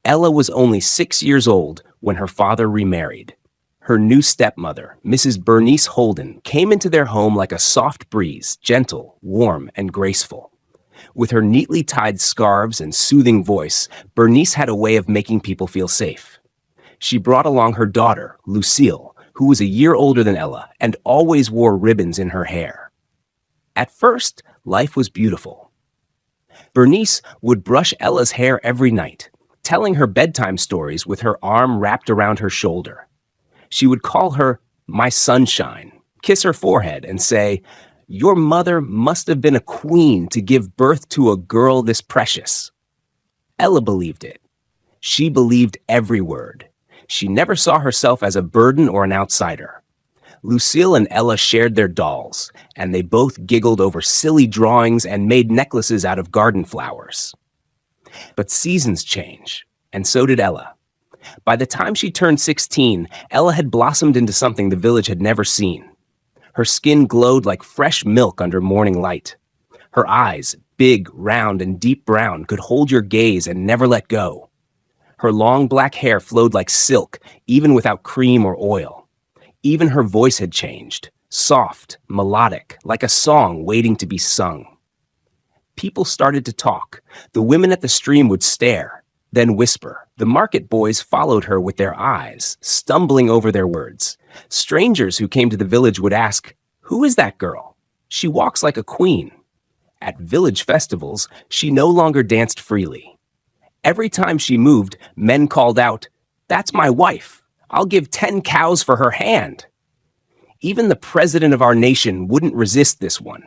Ella was only 6 years old when her father remarried. Her new stepmother, Mrs. Bernice Holden, came into their home like a soft breeze, gentle, warm, and graceful. With her neatly tied scarves and soothing voice, Bernice had a way of making people feel safe. She brought along her daughter, Lucille, who was a year older than Ella and always wore ribbons in her hair. At first, life was beautiful. Bernice would brush Ella's hair every night, telling her bedtime stories with her arm wrapped around her shoulder. She would call her my sunshine, kiss her forehead, and say, "Your mother must have been a queen to give birth to a girl this precious." Ella believed it. She believed every word. She never saw herself as a burden or an outsider. Lucille and Ella shared their dolls, and they both giggled over silly drawings and made necklaces out of garden flowers. But seasons change, and so did Ella. By the time she turned 16, Ella had blossomed into something the village had never seen. Her skin glowed like fresh milk under morning light. Her eyes, big, round, and deep brown, could hold your gaze and never let go. Her long black hair flowed like silk, even without cream or oil. Even her voice had changed, soft, melodic, like a song waiting to be sung. People started to talk. The women at the stream would stare, then whisper. The market boys followed her with their eyes, stumbling over their words. Strangers who came to the village would ask, "Who is that girl? She walks like a queen." At village festivals, she no longer danced freely. Every time she moved, men called out, "That's my wife. I'll give 10 cows for her hand." Even the president of our nation wouldn't resist this one.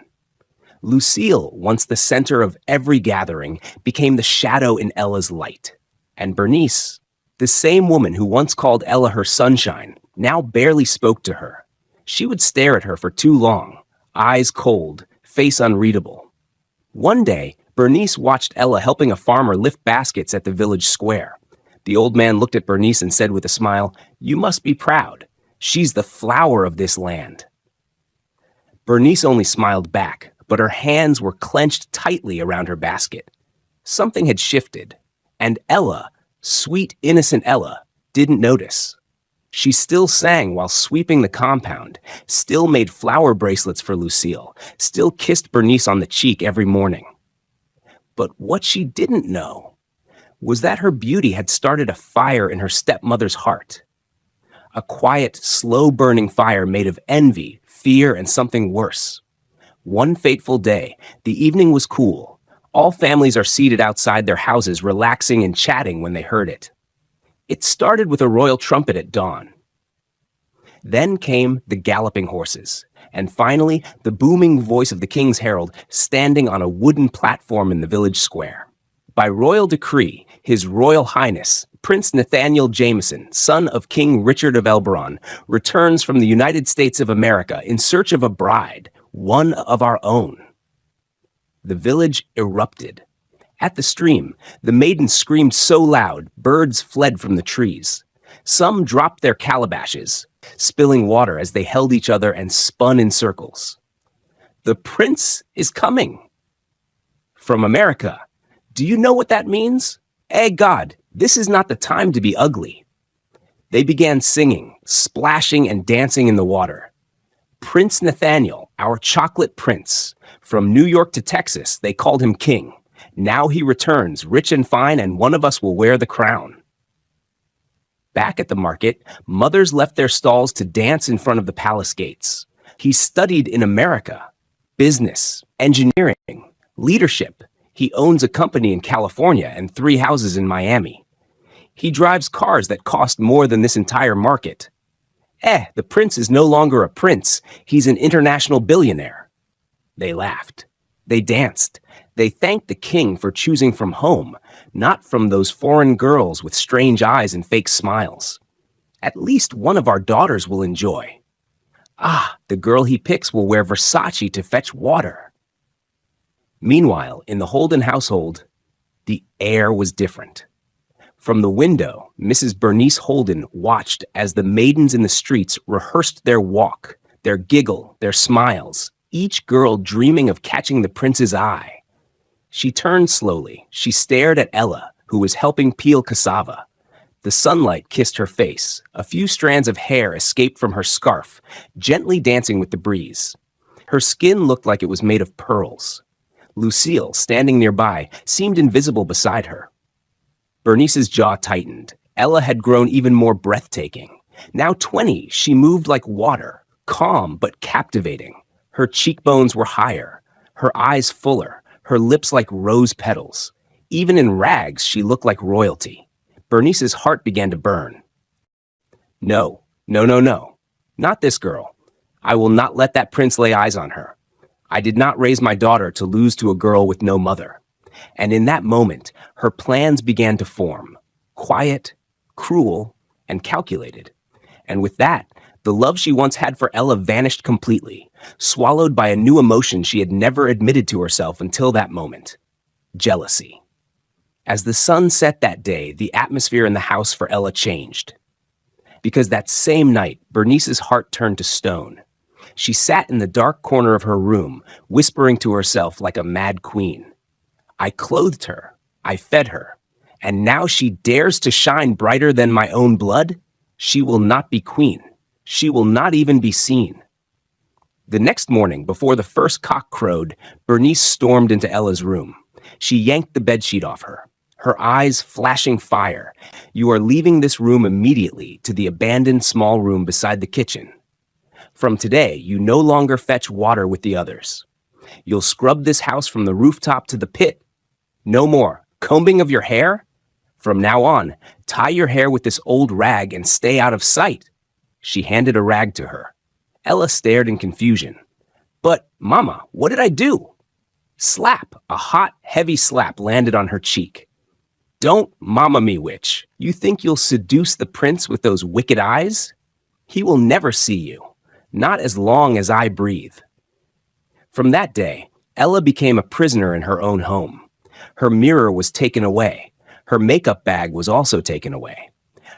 Lucille, once the center of every gathering, became the shadow in Ella's light. And Bernice, the same woman who once called Ella her sunshine, now barely spoke to her. She would stare at her for too long, eyes cold, face unreadable. One day, Bernice watched Ella helping a farmer lift baskets at the village square. The old man looked at Bernice and said with a smile, "You must be proud. She's the flower of this land." Bernice only smiled back, but her hands were clenched tightly around her basket. Something had shifted, and Ella, sweet, innocent Ella, didn't notice. She still sang while sweeping the compound, still made flower bracelets for Lucille, still kissed Bernice on the cheek every morning. But what she didn't know was that her beauty had started a fire in her stepmother's heart. A quiet, slow-burning fire made of envy, fear, and something worse. One fateful day, the evening was cool. All families are seated outside their houses, relaxing and chatting when they heard it. It started with a royal trumpet at dawn. Then came the galloping horses, and finally the booming voice of the king's herald standing on a wooden platform in the village square. By royal decree, His Royal Highness, Prince Nathaniel Jameson, son of King Richard of Elberon, returns from the United States of America in search of a bride, one of our own. The village erupted. At the stream, the maidens screamed so loud, birds fled from the trees. Some dropped their calabashes, spilling water as they held each other and spun in circles. "The prince is coming from America. Do you know what that means? God, this is not the time to be ugly." They began singing, splashing, and dancing in the water. Prince Nathaniel, our chocolate prince. From New York to Texas, they called him king. Now he returns, rich and fine, and one of us will wear the crown. Back at the market, mothers left their stalls to dance in front of the palace gates. He studied in America, business, engineering, leadership. He owns a company in California and 3 houses in Miami. He drives cars that cost more than this entire market. The prince is no longer a prince. He's an international billionaire. They laughed. They danced. They thanked the king for choosing from home, not from those foreign girls with strange eyes and fake smiles. At least one of our daughters will enjoy. The girl he picks will wear Versace to fetch water. Meanwhile, in the Holden household, the air was different. From the window, Mrs. Bernice Holden watched as the maidens in the streets rehearsed their walk, their giggle, their smiles, each girl dreaming of catching the prince's eye. She turned slowly. She stared at Ella, who was helping peel cassava. The sunlight kissed her face. A few strands of hair escaped from her scarf, gently dancing with the breeze. Her skin looked like it was made of pearls. Lucille, standing nearby, seemed invisible beside her. Bernice's jaw tightened. Ella had grown even more breathtaking. Now 20, she moved like water, calm but captivating. Her cheekbones were higher, her eyes fuller, her lips like rose petals. Even in rags, she looked like royalty. Bernice's heart began to burn. No, no, no, no. Not this girl. I will not let that prince lay eyes on her. I did not raise my daughter to lose to a girl with no mother. And in that moment, her plans began to form. Quiet, cruel, and calculated. And with that, the love she once had for Ella vanished completely, swallowed by a new emotion she had never admitted to herself until that moment: jealousy. As the sun set that day, the atmosphere in the house for Ella changed. Because that same night, Bernice's heart turned to stone. She sat in the dark corner of her room, whispering to herself like a mad queen. I clothed her, I fed her, and now she dares to shine brighter than my own blood? She will not be queen. She will not even be seen. The next morning, before the first cock crowed, Bernice stormed into Ella's room. She yanked the bedsheet off her, her eyes flashing fire. You are leaving this room immediately to the abandoned small room beside the kitchen. From today, you no longer fetch water with the others. You'll scrub this house from the rooftop to the pit. No more combing of your hair. From now on, tie your hair with this old rag and stay out of sight. She handed a rag to her. Ella stared in confusion. But, Mama, what did I do? Slap, a hot, heavy slap landed on her cheek. Don't mama me, witch. You think you'll seduce the prince with those wicked eyes? He will never see you, not as long as I breathe. From that day, Ella became a prisoner in her own home. Her mirror was taken away. Her makeup bag was also taken away.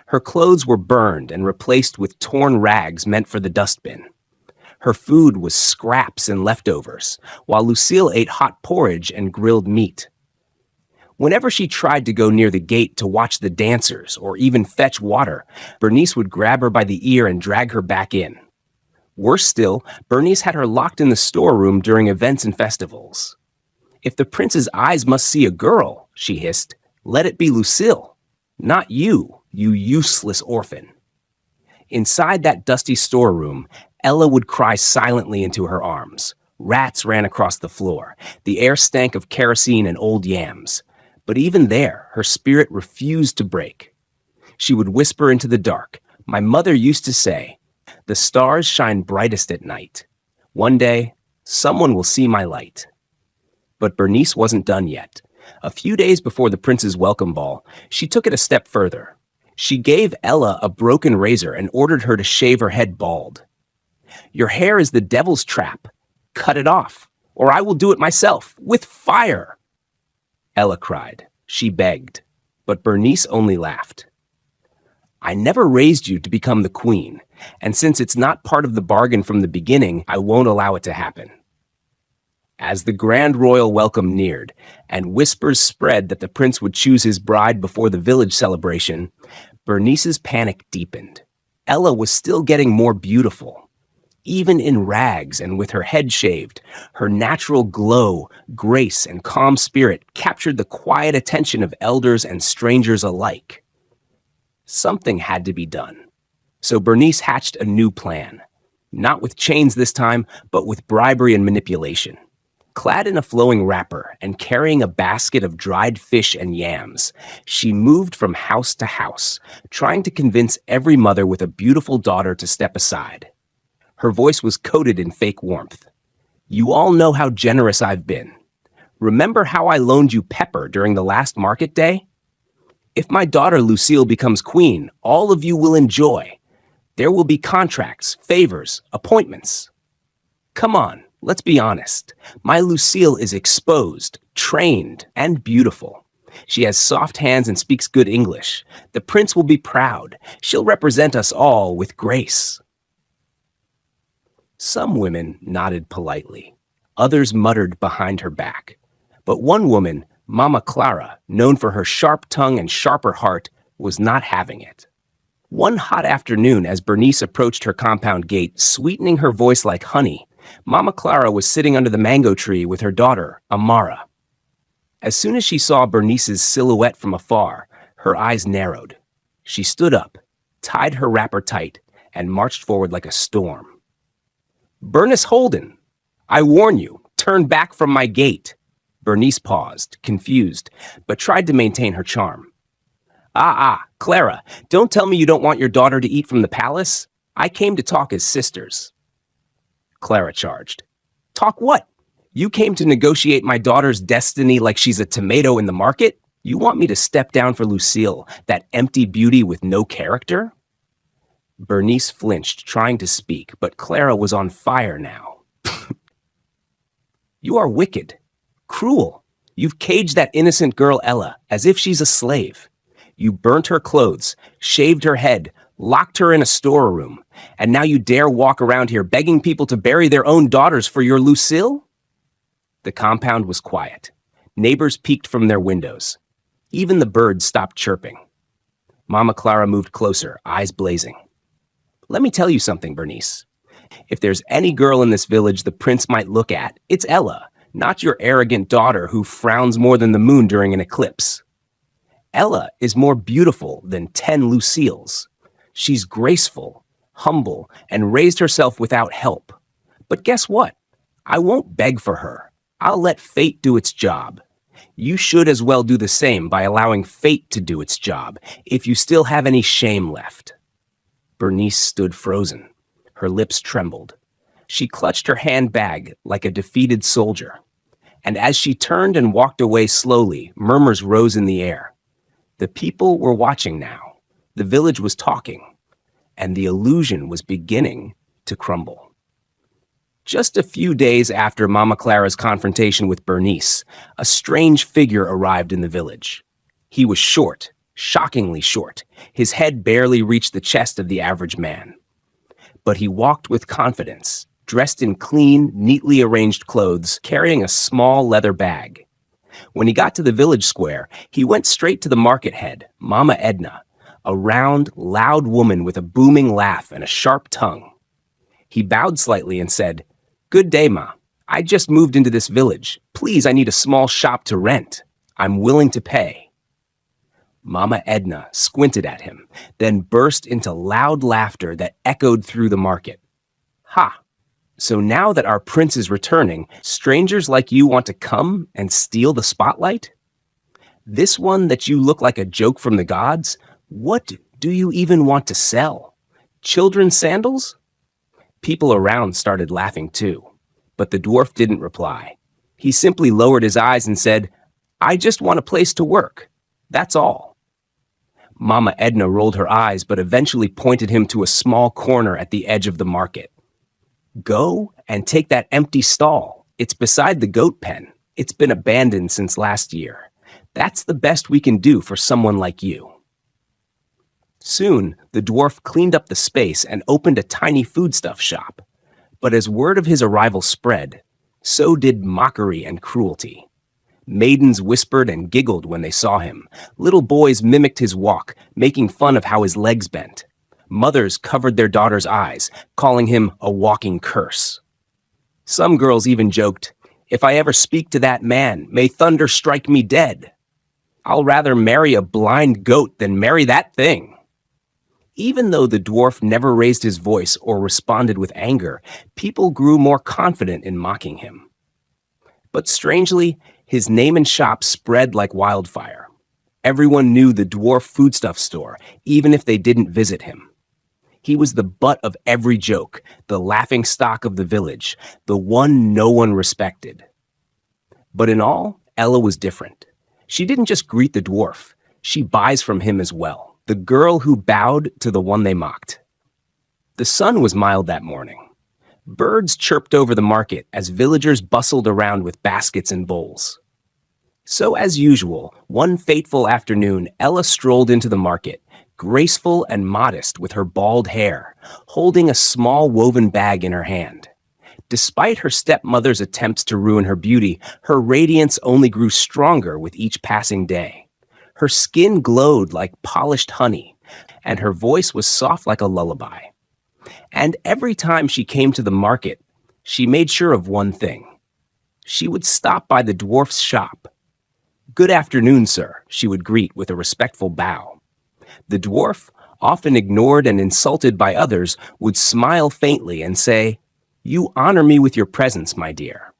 Her clothes were burned and replaced with torn rags meant for the dustbin. Her food was scraps and leftovers, while Lucille ate hot porridge and grilled meat. Whenever she tried to go near the gate to watch the dancers or even fetch water, Bernice would grab her by the ear and drag her back in. Worse still, Bernice had her locked in the storeroom during events and festivals. If the prince's eyes must see a girl, she hissed, let it be Lucille, not you, you useless orphan. Inside that dusty storeroom, Ella would cry silently into her arms. Rats ran across the floor. The air stank of kerosene and old yams. But even there, her spirit refused to break. She would whisper into the dark. My mother used to say, the stars shine brightest at night. One day, someone will see my light. But Bernice wasn't done yet. A few days before the prince's welcome ball, she took it a step further. She gave Ella a broken razor and ordered her to shave her head bald. Your hair is the devil's trap. Cut it off, or I will do it myself, with fire. Ella cried. She begged. But Bernice only laughed. I never raised you to become the queen, and since it's not part of the bargain from the beginning, I won't allow it to happen. As the grand royal welcome neared, and whispers spread that the prince would choose his bride before the village celebration, Bernice's panic deepened. Ella was still getting more beautiful. Even in rags and with her head shaved, her natural glow, grace, and calm spirit captured the quiet attention of elders and strangers alike. Something had to be done. So Bernice hatched a new plan. Not with chains this time, but with bribery and manipulation. Clad in a flowing wrapper and carrying a basket of dried fish and yams, she moved from house to house, trying to convince every mother with a beautiful daughter to step aside. Her voice was coated in fake warmth. You all know how generous I've been. Remember how I loaned you pepper during the last market day? If my daughter Lucille becomes queen, all of you will enjoy. There will be contracts, favors, appointments. Come on, let's be honest. My Lucille is exposed, trained, and beautiful. She has soft hands and speaks good English. The prince will be proud. She'll represent us all with grace. Some women nodded politely. Others muttered behind her back. But one woman, Mama Clara, known for her sharp tongue and sharper heart, was not having it. One hot afternoon, as Bernice approached her compound gate, sweetening her voice like honey, Mama Clara was sitting under the mango tree with her daughter, Amara. As soon as she saw Bernice's silhouette from afar, her eyes narrowed. She stood up, tied her wrapper tight, and marched forward like a storm. "Bernice Holden, I warn you, turn back from my gate." Bernice paused, confused, but tried to maintain her charm. Clara, don't tell me you don't want your daughter to eat from the palace. I came to talk as sisters." Clara charged. "Talk what? You came to negotiate my daughter's destiny like she's a tomato in the market? You want me to step down for Lucille, that empty beauty with no character?" Bernice flinched, trying to speak, but Clara was on fire now. "You are wicked, cruel. You've caged that innocent girl Ella as if she's a slave. You burnt her clothes, shaved her head, locked her in a storeroom, and now you dare walk around here begging people to bury their own daughters for your Lucille?" The compound was quiet. Neighbors peeked from their windows. Even the birds stopped chirping. Mama Clara moved closer, eyes blazing. "Let me tell you something, Bernice. If there's any girl in this village the prince might look at, it's Ella, not your arrogant daughter who frowns more than the moon during an eclipse. Ella is more beautiful than 10 Lucilles. She's graceful, humble, and raised herself without help. But guess what? I won't beg for her. I'll let fate do its job. You should as well do the same by allowing fate to do its job, if you still have any shame left." Bernice stood frozen. Her lips trembled. She clutched her handbag like a defeated soldier. And as she turned and walked away slowly, murmurs rose in the air. The people were watching now. The village was talking. And the illusion was beginning to crumble. Just a few days after Mama Clara's confrontation with Bernice, a strange figure arrived in the village. He was short, shockingly short. His head barely reached the chest of the average man. But he walked with confidence, dressed in clean, neatly arranged clothes, carrying a small leather bag. When he got to the village square, he went straight to the market head, Mama Edna, a round, loud woman with a booming laugh and a sharp tongue. He bowed slightly and said, "Good day, Ma. I just moved into this village. Please, I need a small shop to rent. I'm willing to pay." Mama Edna squinted at him, then burst into loud laughter that echoed through the market. "Ha! So now that our prince is returning, strangers like you want to come and steal the spotlight? This one that you look like a joke from the gods? What do you even want to sell? Children's sandals?" People around started laughing too, but the dwarf didn't reply. He simply lowered his eyes and said, "I just want a place to work. That's all." Mama Edna rolled her eyes, but eventually pointed him to a small corner at the edge of the market. "Go and take that empty stall. It's beside the goat pen. It's been abandoned since last year. That's the best we can do for someone like you." Soon, the dwarf cleaned up the space and opened a tiny foodstuff shop. But as word of his arrival spread, so did mockery and cruelty. Maidens whispered and giggled when they saw him. Little boys mimicked his walk, making fun of how his legs bent. Mothers covered their daughters' eyes, calling him a walking curse. Some girls even joked, "If I ever speak to that man, may thunder strike me dead. I'll rather marry a blind goat than marry that thing." Even though the dwarf never raised his voice or responded with anger, people grew more confident in mocking him. But strangely, his name and shop spread like wildfire. Everyone knew the dwarf foodstuff store, even if they didn't visit him. He was the butt of every joke, the laughingstock of the village, the one no one respected. But in all, Ella was different. She didn't just greet the dwarf, she buys from him as well, the girl who bowed to the one they mocked. The sun was mild that morning. Birds chirped over the market as villagers bustled around with baskets and bowls. So as usual, one fateful afternoon, Ella strolled into the market, graceful and modest with her bald hair, holding a small woven bag in her hand. Despite her stepmother's attempts to ruin her beauty, her radiance only grew stronger with each passing day. Her skin glowed like polished honey, and her voice was soft like a lullaby. And every time she came to the market, she made sure of one thing. She would stop by the dwarf's shop. "Good afternoon, sir," she would greet with a respectful bow. The dwarf, often ignored and insulted by others, would smile faintly and say, "You honor me with your presence, my dear."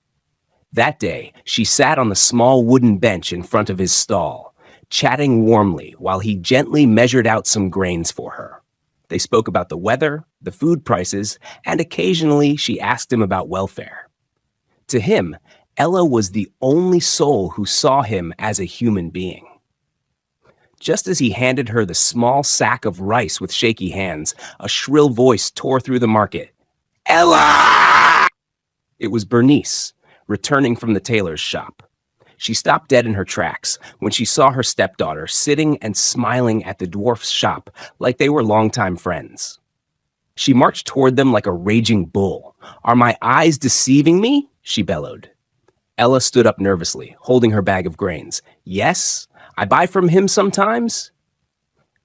That day, she sat on the small wooden bench in front of his stall, chatting warmly while he gently measured out some grains for her. They spoke about the weather, the food prices, and occasionally she asked him about welfare. To him, Ella was the only soul who saw him as a human being. Just as he handed her the small sack of rice with shaky hands, a shrill voice tore through the market. "Ella!" It was Bernice, returning from the tailor's shop. She stopped dead in her tracks when she saw her stepdaughter sitting and smiling at the dwarf's shop like they were longtime friends. She marched toward them like a raging bull. "Are my eyes deceiving me?" she bellowed. Ella stood up nervously, holding her bag of grains. "Yes, I buy from him sometimes."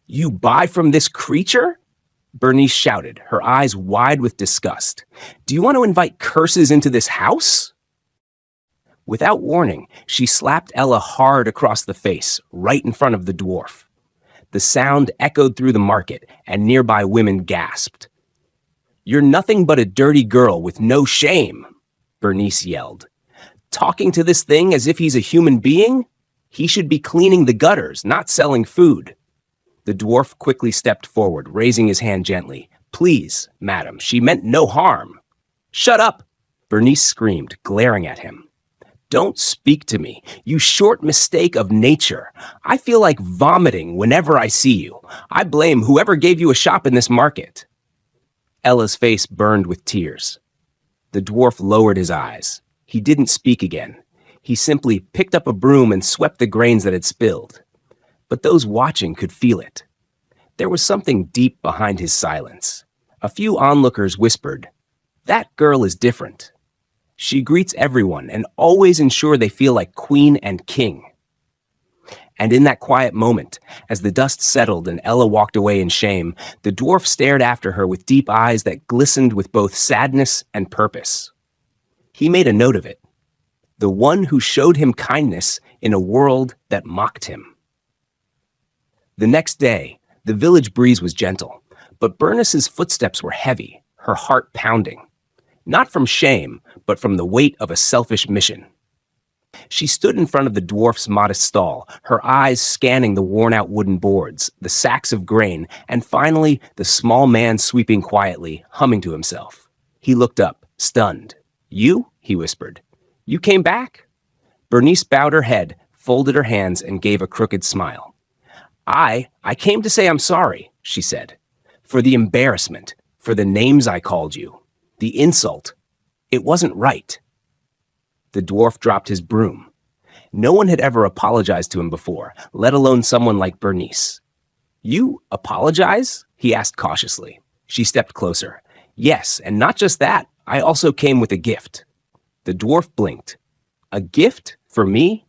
"You buy from this creature?" Bernice shouted, her eyes wide with disgust. "Do you want to invite curses into this house?" Without warning, she slapped Ella hard across the face, right in front of the dwarf. The sound echoed through the market, and nearby women gasped. "You're nothing but a dirty girl with no shame," Bernice yelled. "Talking to this thing as if he's a human being? He should be cleaning the gutters, not selling food." The dwarf quickly stepped forward, raising his hand gently. "Please, madam, she meant no harm." "Shut up!" Bernice screamed, glaring at him. "Don't speak to me, you short mistake of nature. I feel like vomiting whenever I see you. I blame whoever gave you a shop in this market." Ella's face burned with tears. The dwarf lowered his eyes. He didn't speak again. He simply picked up a broom and swept the grains that had spilled. But those watching could feel it. There was something deep behind his silence. A few onlookers whispered, "That girl is different. She greets everyone and always ensures they feel like queen and king." And in that quiet moment, as the dust settled and Ella walked away in shame, the dwarf stared after her with deep eyes that glistened with both sadness and purpose. He made a note of it. The one who showed him kindness in a world that mocked him. The next day, the village breeze was gentle, but Bernice's footsteps were heavy, her heart pounding. Not from shame, but from the weight of a selfish mission. She stood in front of the dwarf's modest stall, her eyes scanning the worn-out wooden boards, the sacks of grain, and finally, the small man sweeping quietly, humming to himself. He looked up, stunned. "You?" he whispered. "You came back?" Bernice bowed her head, folded her hands, and gave a crooked smile. I came to say I'm sorry," she said. "For the embarrassment, for the names I called you, the insult. It wasn't right." The dwarf dropped his broom. No one had ever apologized to him before, let alone someone like Bernice. "You apologize?" he asked cautiously. She stepped closer. "Yes, and not just that. I also came with a gift." The dwarf blinked. "A gift? For me?"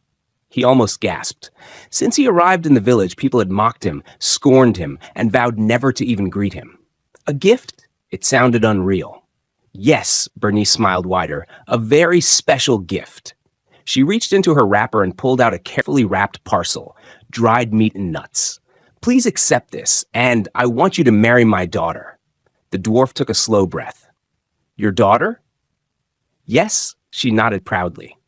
He almost gasped. Since he arrived in the village, people had mocked him, scorned him, and vowed never to even greet him. A gift? It sounded unreal. "Yes," Bernice smiled wider, "a very special gift." She reached into her wrapper and pulled out a carefully wrapped parcel, dried meat and nuts. "Please accept this, and I want you to marry my daughter." The dwarf took a slow breath. "Your daughter?" "Yes," she nodded proudly.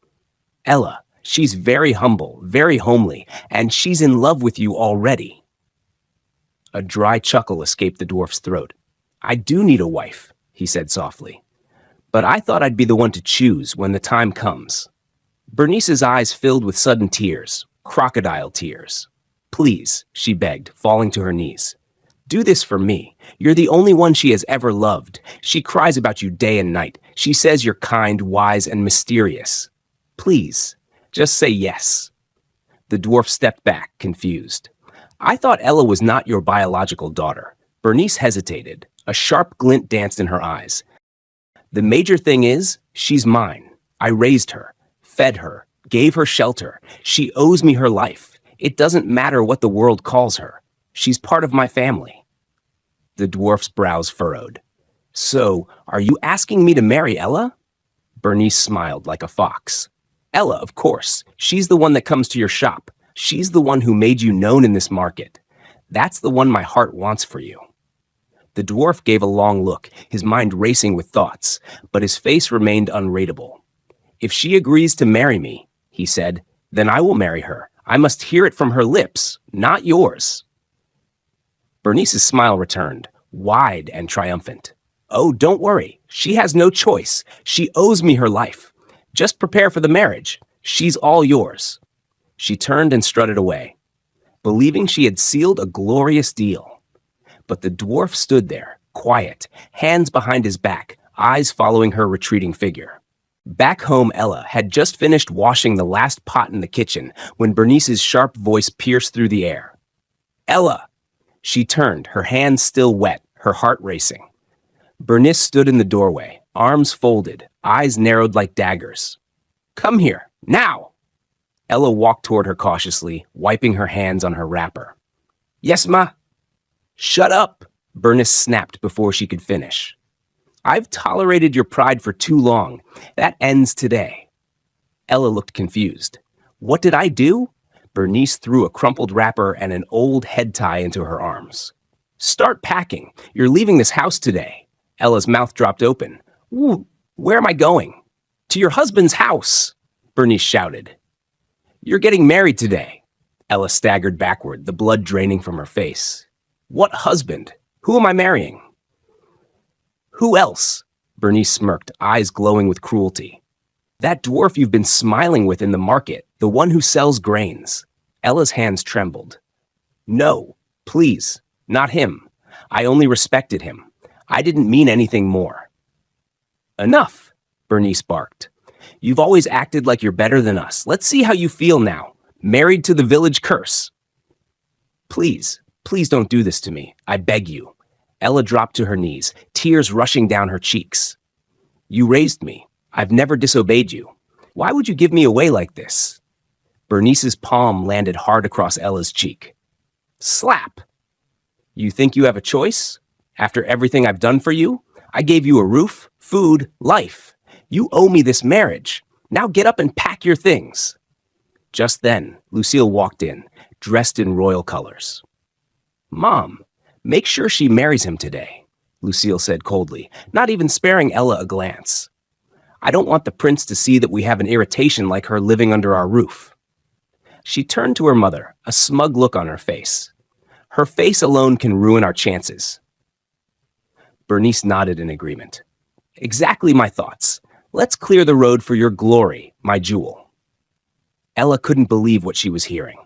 "Ella. She's very humble, very homely, and she's in love with you already." A dry chuckle escaped the dwarf's throat. "I do need a wife," he said softly. "But I thought I'd be the one to choose when the time comes." Bernice's eyes filled with sudden tears, crocodile tears. "Please," she begged, falling to her knees. "Do this for me. You're the only one she has ever loved. She cries about you day and night. She says you're kind, wise, and mysterious. Please, just say yes." The dwarf stepped back, confused. "I thought Ella was not your biological daughter." Bernice hesitated. A sharp glint danced in her eyes. "The major thing is, She's mine. I raised her, fed her, gave her shelter. She owes me her life. It doesn't matter what the world calls her. She's part of my family." The dwarf's brows furrowed. "So, are you asking me to marry Ella?" Bernice smiled like a fox. "Ella, of course. She's the one that comes to your shop. She's the one who made you known in this market. That's the one my heart wants for you." The dwarf gave a long look, his mind racing with thoughts, but his face remained unreadable. "If she agrees to marry me," he said, "then I will marry her. I must hear it from her lips, not yours." Bernice's smile returned, wide and triumphant. "Oh, don't worry. She has no choice. She owes me her life. Just prepare for the marriage. She's all yours." She turned and strutted away, believing she had sealed a glorious deal. But the dwarf stood there, quiet, hands behind his back, eyes following her retreating figure. Back home, Ella had just finished washing the last pot in the kitchen when Bernice's sharp voice pierced through the air. "Ella!" She turned, her hands still wet, her heart racing. Bernice stood in the doorway, arms folded, eyes narrowed like daggers. "Come here, now!" Ella walked toward her cautiously, wiping her hands on her wrapper. "Yes, ma?" "Shut up!" Bernice snapped before she could finish. "I've tolerated your pride for too long. That ends today." Ella looked confused. "What did I do?" Bernice threw a crumpled wrapper and an old head tie into her arms. "Start packing. You're leaving this house today." Ella's mouth dropped open. "Ooh, where am I going?" "To your husband's house," Bernice shouted. "You're getting married today." Ella staggered backward, the blood draining from her face. "What husband? Who am I marrying?" "Who else?" Bernice smirked, eyes glowing with cruelty. "That dwarf you've been smiling with in the market, the one who sells grains." Ella's hands trembled. "No, please, not him. I only respected him. I didn't mean anything more." "Enough," Bernice barked. "You've always acted like you're better than us. Let's see how you feel now. Married to the village curse." Please don't do this to me. I beg you." Ella dropped to her knees, tears rushing down her cheeks. "You raised me. I've never disobeyed you. Why would you give me away like this?" Bernice's palm landed hard across Ella's cheek. Slap! "You think you have a choice? After everything I've done for you? I gave you a roof, food, life. You owe me this marriage. Now get up and pack your things." Just then, Lucille walked in, dressed in royal colors. "Mom, make sure she marries him today," Lucille said coldly, not even sparing Ella a glance. "I don't want the prince to see that we have an irritation like her living under our roof." She turned to her mother, a smug look on her face. "Her face alone can ruin our chances." Bernice nodded in agreement. "Exactly my thoughts. Let's clear the road for your glory, my jewel." Ella couldn't believe what she was hearing.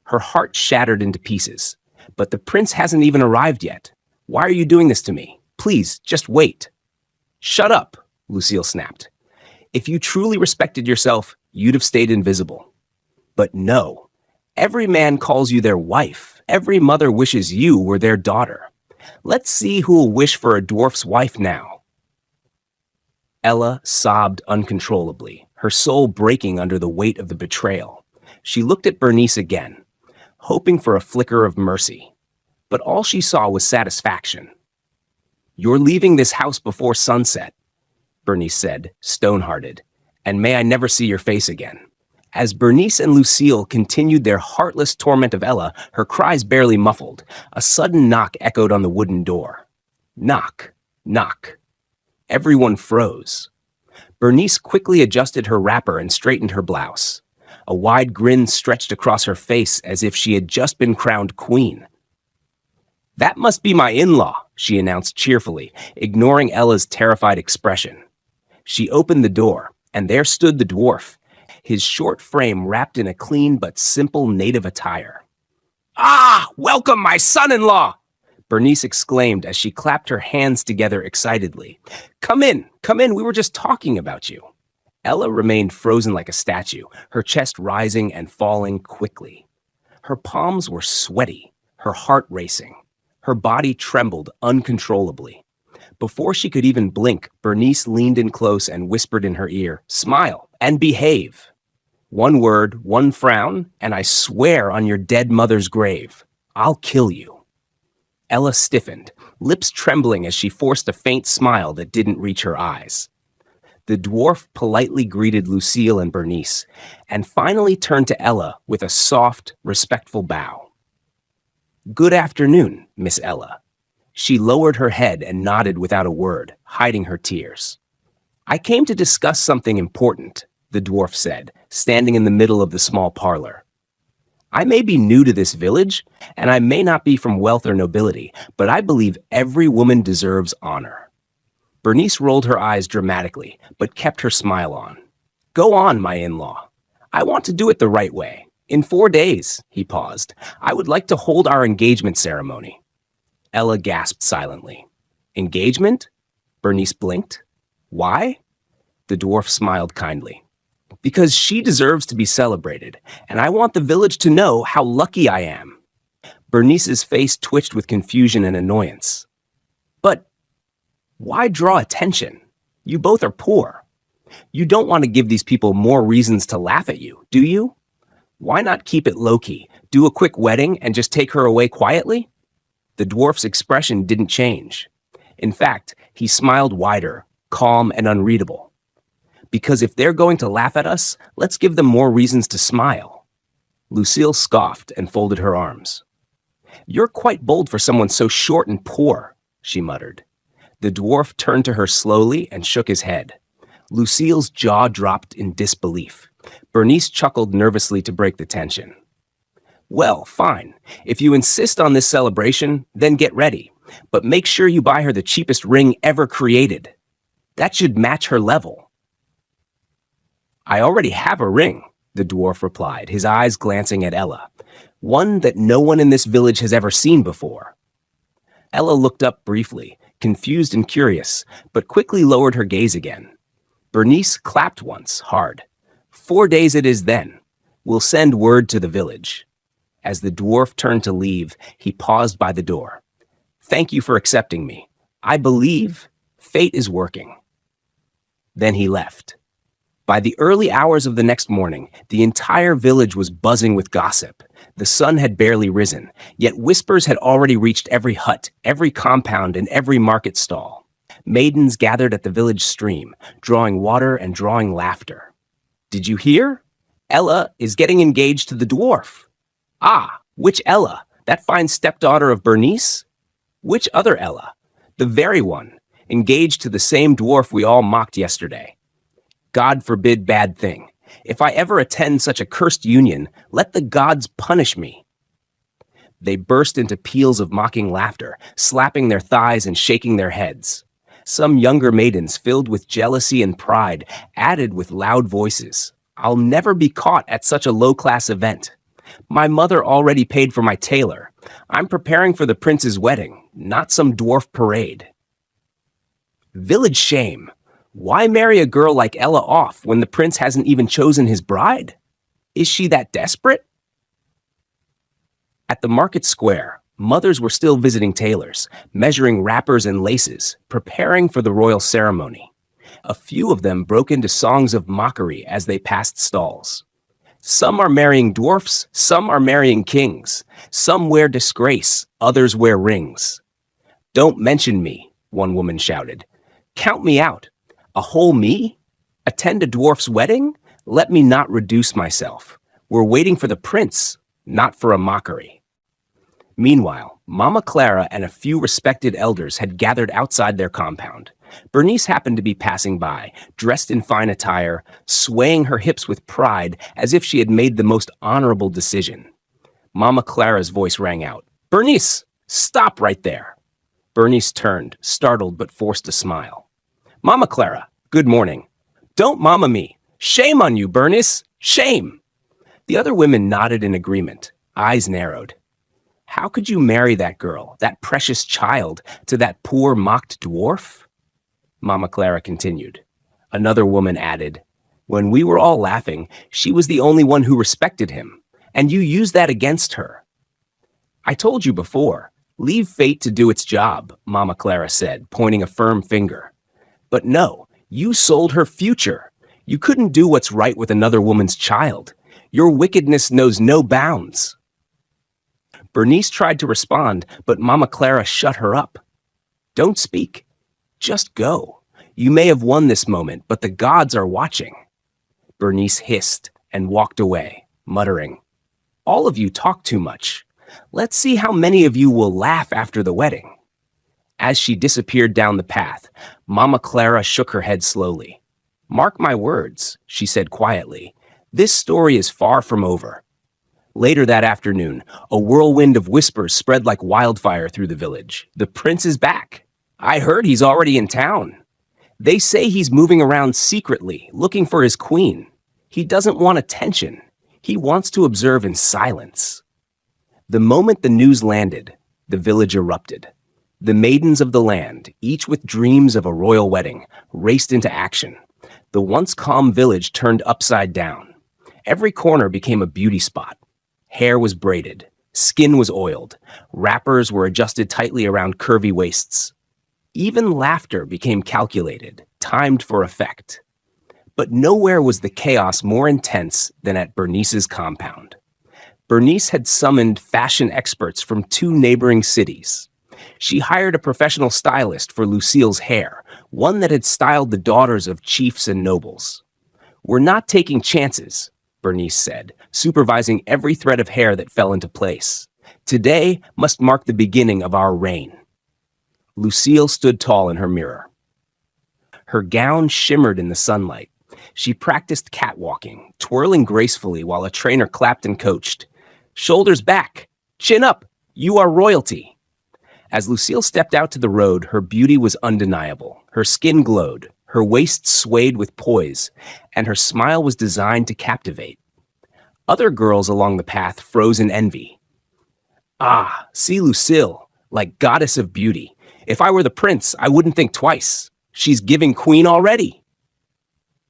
Her heart shattered into pieces. "But the prince hasn't even arrived yet. Why are you doing this to me? Please, just wait." "Shut up," Lucille snapped. "If you truly respected yourself, you'd have stayed invisible. But no, every man calls you their wife. Every mother wishes you were their daughter. Let's see who'll wish for a dwarf's wife now." Ella sobbed uncontrollably, her soul breaking under the weight of the betrayal. She looked at Bernice again, hoping for a flicker of mercy. But all she saw was satisfaction. "You're leaving this house before sunset," Bernice said, stone-hearted, "and may I never see your face again." As Bernice and Lucille continued their heartless torment of Ella, her cries barely muffled, a sudden knock echoed on the wooden door. Knock, knock. Everyone froze. Bernice quickly adjusted her wrapper and straightened her blouse. A wide grin stretched across her face as if she had just been crowned queen. "That must be my in-law," she announced cheerfully, ignoring Ella's terrified expression. She opened the door, and there stood the dwarf, his short frame wrapped in a clean but simple native attire. "Ah, welcome, my son-in-law!" Bernice exclaimed as she clapped her hands together excitedly. Come in, we were just talking about you." Ella remained frozen like a statue, her chest rising and falling quickly. Her palms were sweaty, her heart racing. Her body trembled uncontrollably. Before she could even blink, Bernice leaned in close and whispered in her ear, "Smile and behave. One word, one frown, and I swear on your dead mother's grave, I'll kill you." Ella stiffened, lips trembling as she forced a faint smile that didn't reach her eyes. The dwarf politely greeted Lucille and Bernice, and finally turned to Ella with a soft, respectful bow. "Good afternoon, Miss Ella." She lowered her head and nodded without a word, hiding her tears. "I came to discuss something important," the dwarf said, standing in the middle of the small parlor. "I may be new to this village, and I may not be from wealth or nobility, but I believe every woman deserves honor." Bernice rolled her eyes dramatically, but kept her smile on. "Go on, my in-law. I want to do it the right way. In 4 days," he paused, "I would like to hold our engagement ceremony." Ella gasped silently. "Engagement?" Bernice blinked. "Why?" The dwarf smiled kindly. "Because she deserves to be celebrated, and I want the village to know how lucky I am." Bernice's face twitched with confusion and annoyance. "But why draw attention? You both are poor. You don't want to give these people more reasons to laugh at you, do you? Why not keep it low-key, do a quick wedding, and just take her away quietly?" The dwarf's expression didn't change. In fact, he smiled wider, calm and unreadable. "Because if they're going to laugh at us, let's give them more reasons to smile." Lucille scoffed and folded her arms. "You're quite bold for someone so short and poor," she muttered. The dwarf turned to her slowly and shook his head. Lucille's jaw dropped in disbelief. Bernice chuckled nervously to break the tension. "Well, fine. If you insist on this celebration, then get ready. But make sure you buy her the cheapest ring ever created. That should match her level." "I already have a ring," the dwarf replied, his eyes glancing at Ella. "One that no one in this village has ever seen before." Ella looked up briefly, confused and curious, but quickly lowered her gaze again. Bernice clapped once, hard. "4 days it is then. We'll send word to the village." As the dwarf turned to leave, he paused by the door. "Thank you for accepting me. I believe fate is working." Then he left. By the early hours of the next morning, the entire village was buzzing with gossip. The sun had barely risen, yet whispers had already reached every hut, every compound, and every market stall. Maidens gathered at the village stream, drawing water and drawing laughter. "Did you hear? Ella is getting engaged to the dwarf." "Ah, which Ella? That fine stepdaughter of Bernice?" "Which other Ella?" "The very one, engaged to the same dwarf we all mocked yesterday." "God forbid bad thing. If I ever attend such a cursed union, let the gods punish me." They burst into peals of mocking laughter, slapping their thighs and shaking their heads. Some younger maidens, filled with jealousy and pride, added with loud voices, "I'll never be caught at such a low-class event. My mother already paid for my tailor. I'm preparing for the prince's wedding, not some dwarf parade." "Village shame. Why marry a girl like Ella off when the prince hasn't even chosen his bride? Is she that desperate?" At the market square, mothers were still visiting tailors, measuring wrappers and laces, preparing for the royal ceremony. A few of them broke into songs of mockery as they passed stalls. "Some are marrying dwarfs, some are marrying kings. Some wear disgrace, others wear rings." "Don't mention me," one woman shouted. "Count me out. A whole me? Attend a dwarf's wedding? Let me not reduce myself. We're waiting for the prince, not for a mockery." Meanwhile, Mama Clara and a few respected elders had gathered outside their compound. Bernice happened to be passing by, dressed in fine attire, swaying her hips with pride as if she had made the most honorable decision. Mama Clara's voice rang out, "Bernice, stop right there." Bernice turned, startled but forced a smile. "Mama Clara, good morning." "Don't mama me. Shame on you, Bernice. Shame." The other women nodded in agreement, eyes narrowed. "How could you marry that girl, that precious child, to that poor mocked dwarf?" Mama Clara continued. Another woman added, "When we were all laughing, she was the only one who respected him, and you used that against her. I told you before, Leave fate to do its job, Mama Clara said, pointing a firm finger. But no, you sold her future. You couldn't do what's right with another woman's child. Your wickedness knows no bounds. Bernice tried to respond, but Mama Clara shut her up. Don't speak. Just go. You may have won this moment, but the gods are watching. Bernice hissed and walked away, muttering, All of you talk too much. Let's see how many of you will laugh after the wedding. As she disappeared down the path, Mama Clara shook her head slowly. Mark my words, she said quietly. This story is far from over. Later that afternoon, a whirlwind of whispers spread like wildfire through the village. The prince is back. I heard he's already in town. They say he's moving around secretly, looking for his queen. He doesn't want attention. He wants to observe in silence. The moment the news landed, the village erupted. The maidens of the land, each with dreams of a royal wedding, raced into action. The once calm village turned upside down. Every corner became a beauty spot. Hair was braided, skin was oiled, wrappers were adjusted tightly around curvy waists. Even laughter became calculated, timed for effect. But nowhere was the chaos more intense than at Bernice's compound. Bernice had summoned fashion experts from 2 neighboring cities. She hired a professional stylist for Lucille's hair, one that had styled the daughters of chiefs and nobles. We're not taking chances, Bernice said, supervising every thread of hair that fell into place. Today must mark the beginning of our reign. Lucille stood tall in her mirror. Her gown shimmered in the sunlight. She practiced catwalking, twirling gracefully while a trainer clapped and coached. Shoulders back, chin up, you are royalty. As Lucille stepped out to the road, her beauty was undeniable. Her skin glowed, her waist swayed with poise, and her smile was designed to captivate. Other girls along the path froze in envy. Ah, see Lucille, like goddess of beauty. If I were the prince, I wouldn't think twice. She's giving queen already.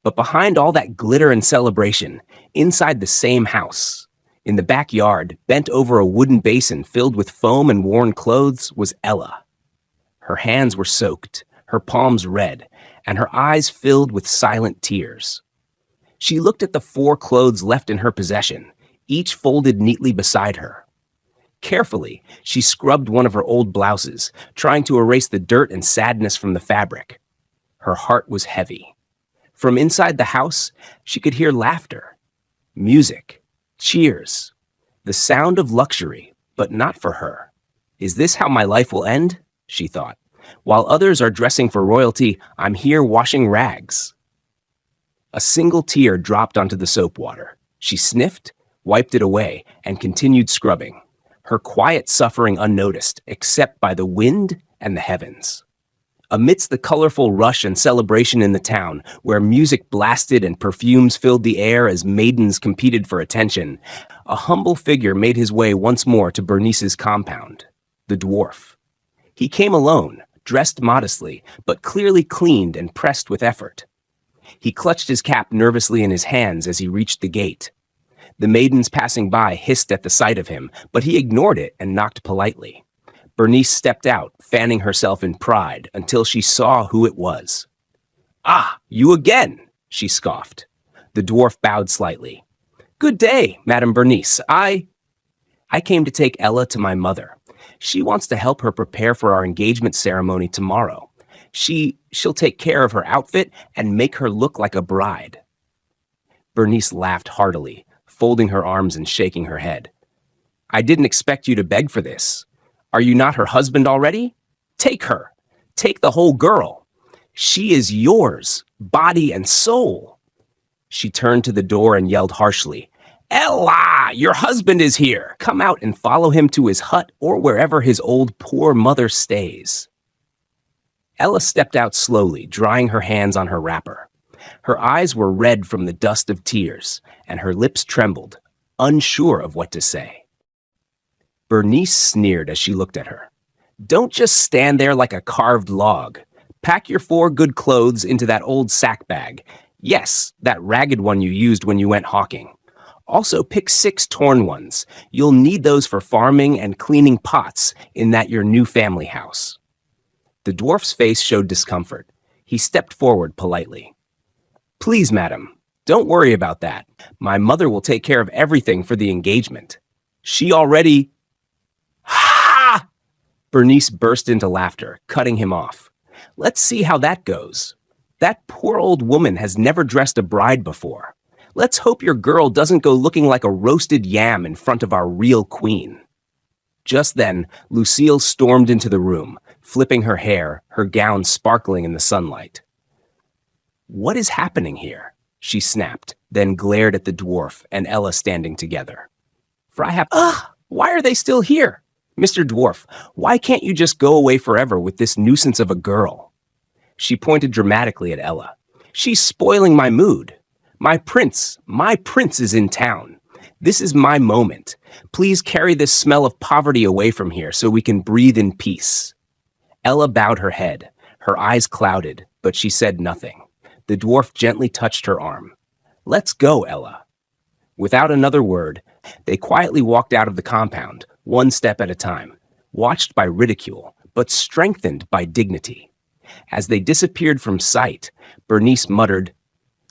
But behind all that glitter and celebration, inside the same house, in the backyard, bent over a wooden basin filled with foam and worn clothes, was Ella. Her hands were soaked, her palms red, and her eyes filled with silent tears. She looked at the 4 clothes left in her possession, each folded neatly beside her. Carefully, she scrubbed one of her old blouses, trying to erase the dirt and sadness from the fabric. Her heart was heavy. From inside the house, she could hear laughter, music, cheers, the sound of luxury, but not for her. Is this how my life will end? She thought. While others are dressing for royalty, I'm here washing rags. A single tear dropped onto the soap water. She sniffed, wiped it away, and continued scrubbing, her quiet suffering unnoticed, except by the wind and the heavens. Amidst the colorful rush and celebration in the town, where music blasted and perfumes filled the air as maidens competed for attention, a humble figure made his way once more to Bernice's compound, the dwarf. He came alone, dressed modestly, but clearly cleaned and pressed with effort. He clutched his cap nervously in his hands as he reached the gate. The maidens passing by hissed at the sight of him, but he ignored it and knocked politely. Bernice stepped out, fanning herself in pride, until she saw who it was. Ah, you again, she scoffed. The dwarf bowed slightly. Good day, Madame Bernice. I came to take Ella to my mother. She wants to help her prepare for our engagement ceremony tomorrow. She'll take care of her outfit and make her look like a bride. Bernice laughed heartily, folding her arms and shaking her head. I didn't expect you to beg for this. Are you not her husband already? Take her. Take the whole girl. She is yours, body and soul. She turned to the door and yelled harshly, Ella, your husband is here. Come out and follow him to his hut or wherever his old poor mother stays. Ella stepped out slowly, drying her hands on her wrapper. Her eyes were red from the dust of tears, and her lips trembled, unsure of what to say. Bernice sneered as she looked at her. Don't just stand there like a carved log. Pack your 4 good clothes into that old sack bag. Yes, that ragged one you used when you went hawking. Also, pick 6 torn ones. You'll need those for farming and cleaning pots in that your new family house. The dwarf's face showed discomfort. He stepped forward politely. Please, madam, don't worry about that. My mother will take care of everything for the engagement. She already... Ha! Bernice burst into laughter, cutting him off. Let's see how that goes. That poor old woman has never dressed a bride before. Let's hope your girl doesn't go looking like a roasted yam in front of our real queen. Just then, Lucille stormed into the room, flipping her hair, her gown sparkling in the sunlight. What is happening here? She snapped, then glared at the dwarf and Ella standing together. Why are they still here? Mr. Dwarf, why can't you just go away forever with this nuisance of a girl? She pointed dramatically at Ella. She's spoiling my mood. My prince is in town. This is my moment. Please carry this smell of poverty away from here so we can breathe in peace. Ella bowed her head, her eyes clouded, but she said nothing. The dwarf gently touched her arm. Let's go, Ella. Without another word, they quietly walked out of the compound, one step at a time, watched by ridicule, but strengthened by dignity. As they disappeared from sight, Bernice muttered,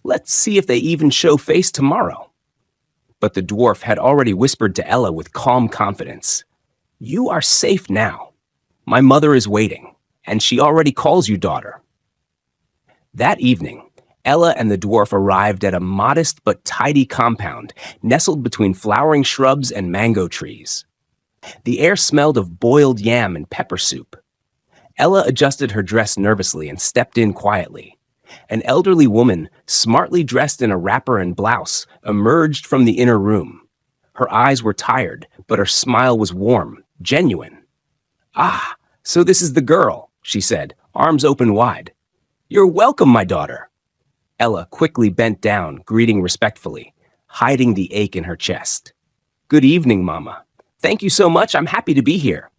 Let's see if they even show face tomorrow. But the dwarf had already whispered to Ella with calm confidence, You are safe now. My mother is waiting, and she already calls you daughter. That evening, Ella and the dwarf arrived at a modest but tidy compound nestled between flowering shrubs and mango trees. The air smelled of boiled yam and pepper soup. Ella adjusted her dress nervously and stepped in quietly. An elderly woman, smartly dressed in a wrapper and blouse, emerged from the inner room. Her eyes were tired, but her smile was warm, genuine. Ah, so this is the girl, she said, arms open wide. You're welcome, my daughter. Ella quickly bent down, greeting respectfully, hiding the ache in her chest. Good evening, Mama. Thank you so much. I'm happy to be here.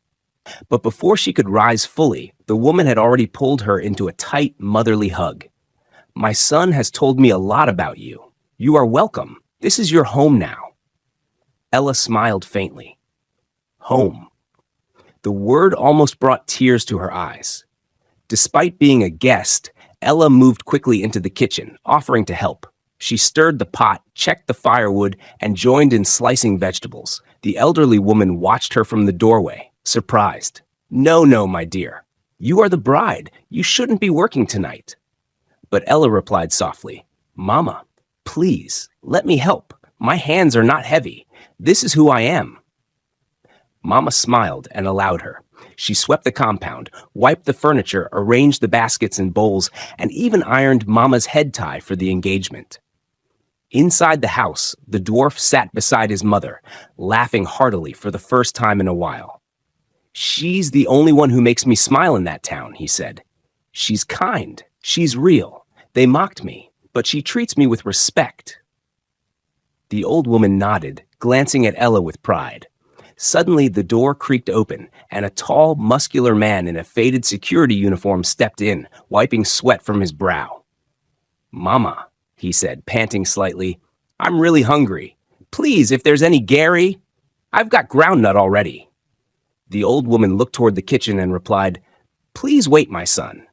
But before she could rise fully, the woman had already pulled her into a tight, motherly hug. My son has told me a lot about you. You are welcome. This is your home now. Ella smiled faintly. Home. The word almost brought tears to her eyes. Despite being a guest, Ella moved quickly into the kitchen, offering to help. She stirred the pot, checked the firewood, and joined in slicing vegetables. The elderly woman watched her from the doorway, surprised. No, my dear. You are the bride. You shouldn't be working tonight. But Ella replied softly, Mama, please, let me help. My hands are not heavy. This is who I am. Mama smiled and allowed her. She swept the compound, wiped the furniture, arranged the baskets and bowls, and even ironed Mama's head tie for the engagement. Inside the house, the dwarf sat beside his mother, laughing heartily for the first time in a while. She's the only one who makes me smile in that town, he said. She's kind. She's real. They mocked me, but she treats me with respect. The old woman nodded, glancing at Ella with pride. Suddenly, the door creaked open, and a tall, muscular man in a faded security uniform stepped in, wiping sweat from his brow. Mama, he said, panting slightly, I'm really hungry. Please, if there's any Gary, I've got groundnut already. The old woman looked toward the kitchen and replied, Please wait, my son.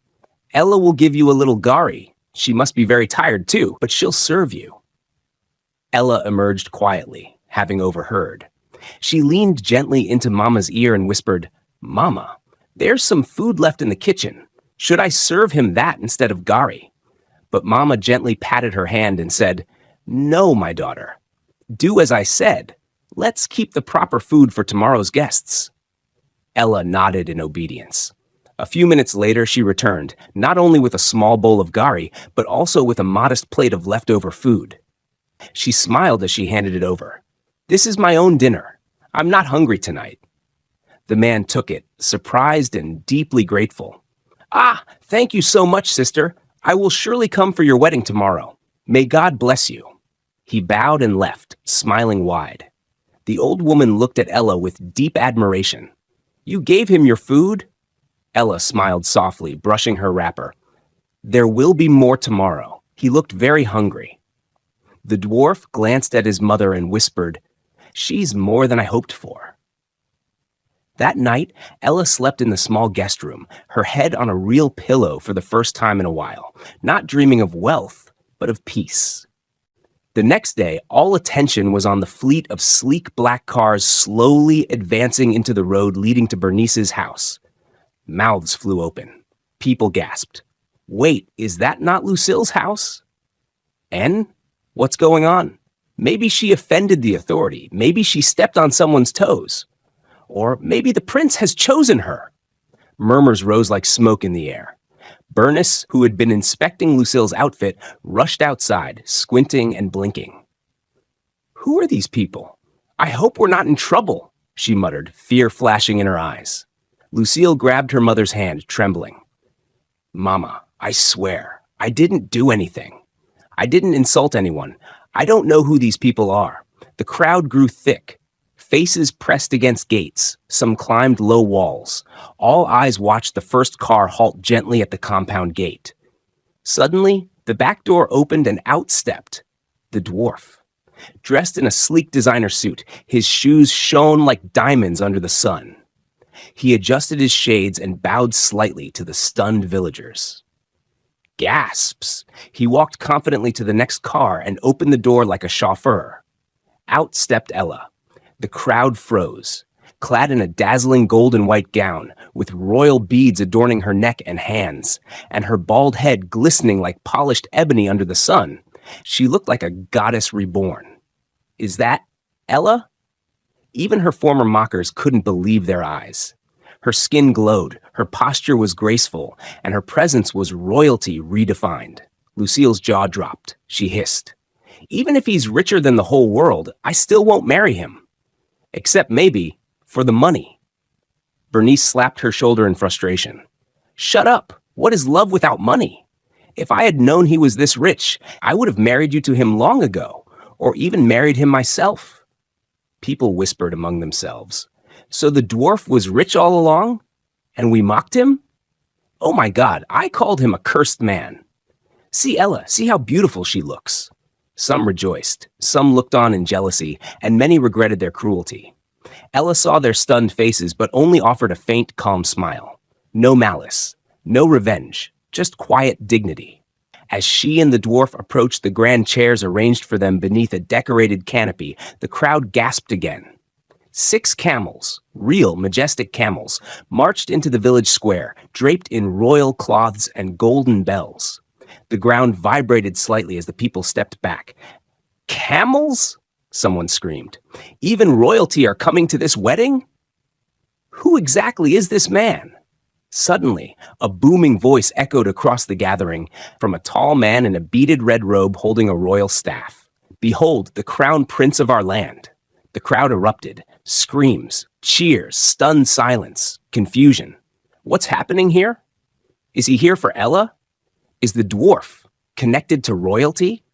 Ella will give you a little gari. She must be very tired too, but she'll serve you. Ella emerged quietly, having overheard. She leaned gently into Mama's ear and whispered, Mama, there's some food left in the kitchen. Should I serve him that instead of gari? But Mama gently patted her hand and said, No, my daughter. Do as I said. Let's keep the proper food for tomorrow's guests. Ella nodded in obedience. A few minutes later, she returned, not only with a small bowl of gari, but also with a modest plate of leftover food. She smiled as she handed it over. This is my own dinner. I'm not hungry tonight. The man took it, surprised and deeply grateful. Ah, thank you so much, sister. I will surely come for your wedding tomorrow. May God bless you. He bowed and left, smiling wide. The old woman looked at Ella with deep admiration. You gave him your food? Ella smiled softly, brushing her wrapper. There will be more tomorrow. He looked very hungry. The dwarf glanced at his mother and whispered, "She's more than I hoped for." That night, Ella slept in the small guest room, her head on a real pillow for the first time in a while, not dreaming of wealth, but of peace. The next day, all attention was on the fleet of sleek black cars slowly advancing into the road leading to Bernice's house. Mouths flew open. People gasped. Wait, is that not Lucille's house? And what's going on? Maybe she offended the authority. Maybe she stepped on someone's toes. Or maybe the prince has chosen her. Murmurs rose like smoke in the air. Bernice, who had been inspecting Lucille's outfit, rushed outside, squinting and blinking. Who are these people? I hope we're not in trouble, she muttered, fear flashing in her eyes. Lucille grabbed her mother's hand, trembling. Mama, I swear, I didn't do anything. I didn't insult anyone. I don't know who these people are. The crowd grew thick. Faces pressed against gates. Some climbed low walls. All eyes watched the first car halt gently at the compound gate. Suddenly, the back door opened and out stepped the dwarf. Dressed in a sleek designer suit, his shoes shone like diamonds under the sun. He adjusted his shades and bowed slightly to the stunned villagers. Gasps! He walked confidently to the next car and opened the door like a chauffeur. Out stepped Ella. The crowd froze, clad in a dazzling gold and white gown, with royal beads adorning her neck and hands, and her bald head glistening like polished ebony under the sun. She looked like a goddess reborn. Is that Ella? Even her former mockers couldn't believe their eyes. Her skin glowed, her posture was graceful, and her presence was royalty redefined. Lucille's jaw dropped. She hissed, "Even if he's richer than the whole world, I still won't marry him. Except maybe for the money." Bernice slapped her shoulder in frustration. "Shut up! What is love without money? If I had known he was this rich, I would have married you to him long ago, or even married him myself." People whispered among themselves. So the dwarf was rich all along? And we mocked him? Oh my God, I called him a cursed man. See Ella, see how beautiful she looks. Some rejoiced, some looked on in jealousy, and many regretted their cruelty. Ella saw their stunned faces, but only offered a faint, calm smile. No malice, no revenge, just quiet dignity. As she and the dwarf approached the grand chairs arranged for them beneath a decorated canopy, the crowd gasped again. 6 camels, real majestic camels, marched into the village square, draped in royal cloths and golden bells. The ground vibrated slightly as the people stepped back. Camels? Someone screamed. Even royalty are coming to this wedding? Who exactly is this man? Suddenly, a booming voice echoed across the gathering from a tall man in a beaded red robe holding a royal staff. Behold, the crown prince of our land. The crowd erupted. Screams, cheers, stunned silence, confusion. What's happening here? Is he here for Ella? Is the dwarf connected to royalty?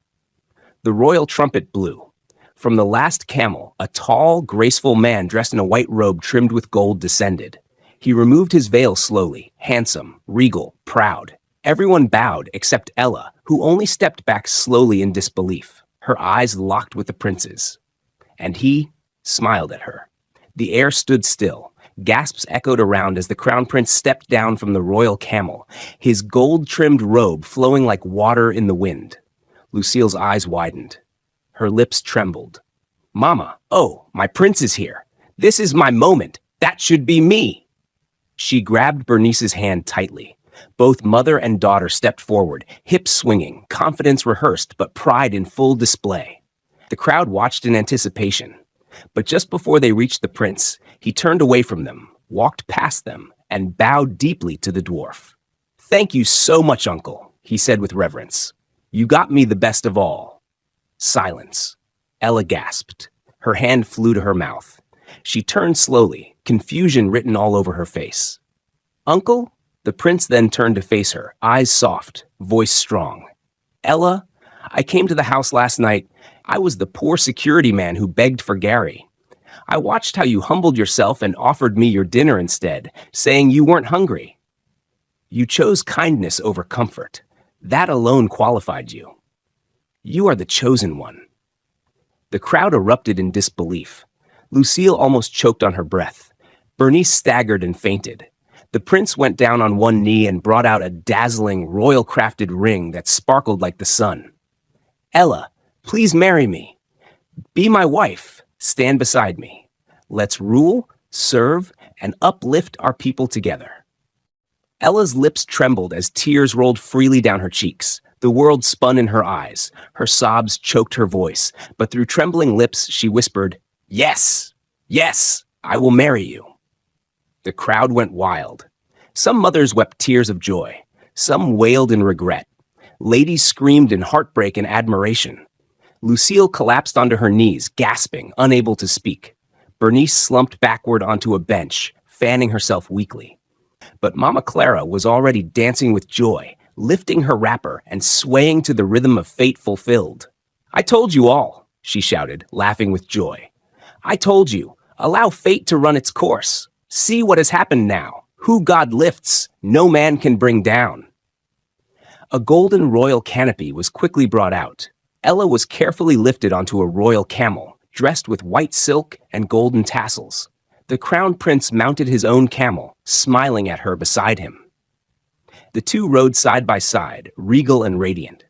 The royal trumpet blew. From the last camel, a tall, graceful man dressed in a white robe trimmed with gold descended. He removed his veil slowly, handsome, regal, proud. Everyone bowed except Ella, who only stepped back slowly in disbelief, her eyes locked with the prince's. And he smiled at her. The air stood still. Gasps echoed around as the crown prince stepped down from the royal camel, his gold-trimmed robe flowing like water in the wind. Lucille's eyes widened. Her lips trembled. Mama, oh, my prince is here. This is my moment. That should be me. She grabbed Bernice's hand tightly. Both mother and daughter stepped forward, hips swinging, confidence rehearsed, but pride in full display. The crowd watched in anticipation. But just before they reached the prince, he turned away from them, walked past them, and bowed deeply to the dwarf. Thank you so much, uncle, he said with reverence. You got me the best of all. Silence. Ella gasped. Her hand flew to her mouth. She turned slowly, confusion written all over her face. Uncle? The prince then turned to face her, eyes soft, voice strong. Ella, I came to the house last night. I was the poor security man who begged for Gary. I watched how you humbled yourself and offered me your dinner instead, saying you weren't hungry. You chose kindness over comfort. That alone qualified you. You are the chosen one." The crowd erupted in disbelief. Lucille almost choked on her breath. Bernice staggered and fainted. The prince went down on one knee and brought out a dazzling, royal-crafted ring that sparkled like the sun. "Ella, please marry me. Be my wife. Stand beside me. Let's rule, serve, and uplift our people together." Ella's lips trembled as tears rolled freely down her cheeks. The world spun in her eyes. Her sobs choked her voice, but through trembling lips she whispered, "Yes, yes, I will marry you." The crowd went wild. Some mothers wept tears of joy. Some wailed in regret. Ladies screamed in heartbreak and admiration. Lucille collapsed onto her knees, gasping, unable to speak. Bernice slumped backward onto a bench, fanning herself weakly. But Mama Clara was already dancing with joy, lifting her wrapper and swaying to the rhythm of fate fulfilled. "I told you all," she shouted, laughing with joy. "I told you, allow fate to run its course. See what has happened now. Who God lifts, no man can bring down." A golden royal canopy was quickly brought out. Ella was carefully lifted onto a royal camel, dressed with white silk and golden tassels. The crown prince mounted his own camel, smiling at her beside him. The two rode side by side, regal and radiant.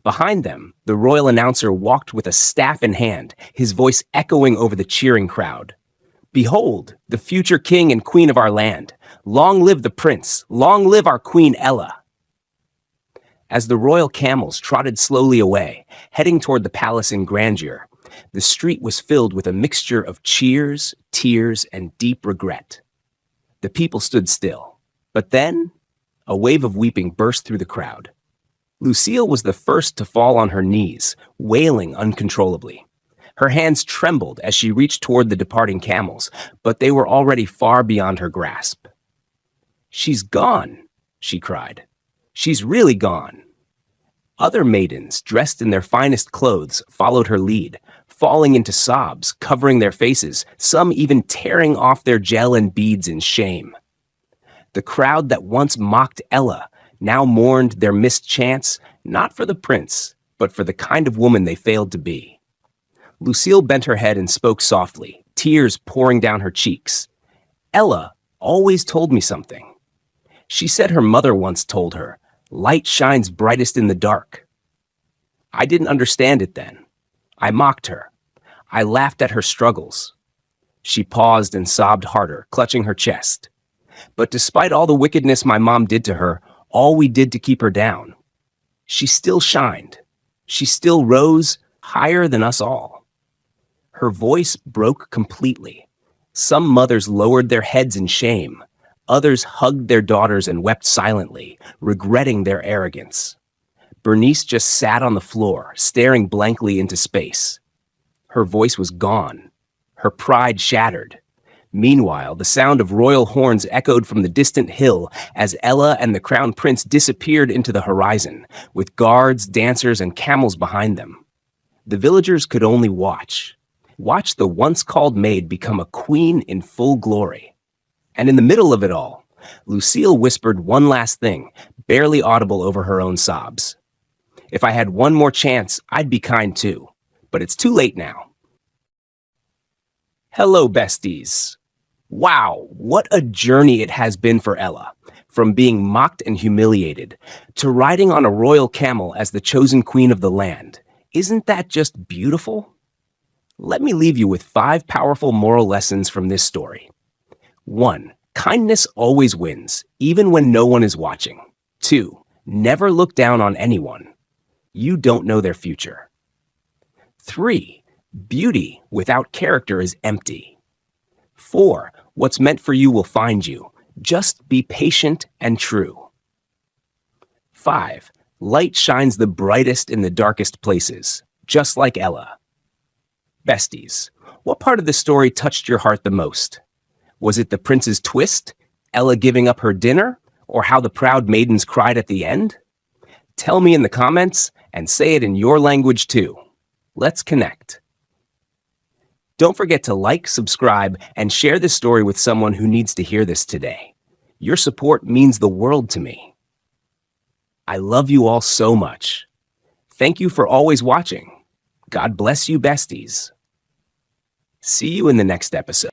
Behind them, the royal announcer walked with a staff in hand, his voice echoing over the cheering crowd. "Behold, the future king and queen of our land. Long live the prince. Long live our queen Ella." As the royal camels trotted slowly away, heading toward the palace in grandeur, the street was filled with a mixture of cheers, tears, and deep regret. The people stood still. But then, a wave of weeping burst through the crowd. Lucille was the first to fall on her knees, wailing uncontrollably. Her hands trembled as she reached toward the departing camels, but they were already far beyond her grasp. "She's gone," she cried. "She's really gone." Other maidens, dressed in their finest clothes, followed her lead, falling into sobs, covering their faces, some even tearing off their gel and beads in shame. The crowd that once mocked Ella now mourned their missed chance, not for the prince, but for the kind of woman they failed to be. Lucille bent her head and spoke softly, tears pouring down her cheeks. "Ella always told me something. She said her mother once told her, 'Light shines brightest in the dark.' I didn't understand it then. I mocked her. I laughed at her struggles." She paused and sobbed harder, clutching her chest. "But despite all the wickedness my mom did to her, all we did to keep her down, she still shined. She still rose higher than us all." Her voice broke completely. Some mothers lowered their heads in shame. Others hugged their daughters and wept silently, regretting their arrogance. Bernice just sat on the floor, staring blankly into space. Her voice was gone. Her pride shattered. Meanwhile, the sound of royal horns echoed from the distant hill as Ella and the crown prince disappeared into the horizon, with guards, dancers, and camels behind them. The villagers could only watch. Watch the once-called maid become a queen in full glory. And in the middle of it all, Lucille whispered one last thing, barely audible over her own sobs. "If I had one more chance, I'd be kind too. But it's too late now." Hello, besties. Wow, what a journey it has been for Ella. From being mocked and humiliated, to riding on a royal camel as the chosen queen of the land. Isn't that just beautiful? Let me leave you with 5 powerful moral lessons from this story. 1. Kindness always wins, even when no one is watching. 2. Never look down on anyone. You don't know their future. 3. Beauty without character is empty. 4. What's meant for you will find you. Just be patient and true. 5. Light shines the brightest in the darkest places, just like Ella. Besties, what part of the story touched your heart the most? Was it the prince's twist, Ella giving up her dinner, or how the proud maidens cried at the end? Tell me in the comments and say it in your language too. Let's connect. Don't forget to like, subscribe, and share this story with someone who needs to hear this today. Your support means the world to me. I love you all so much. Thank you for always watching. God bless you, besties. See you in the next episode.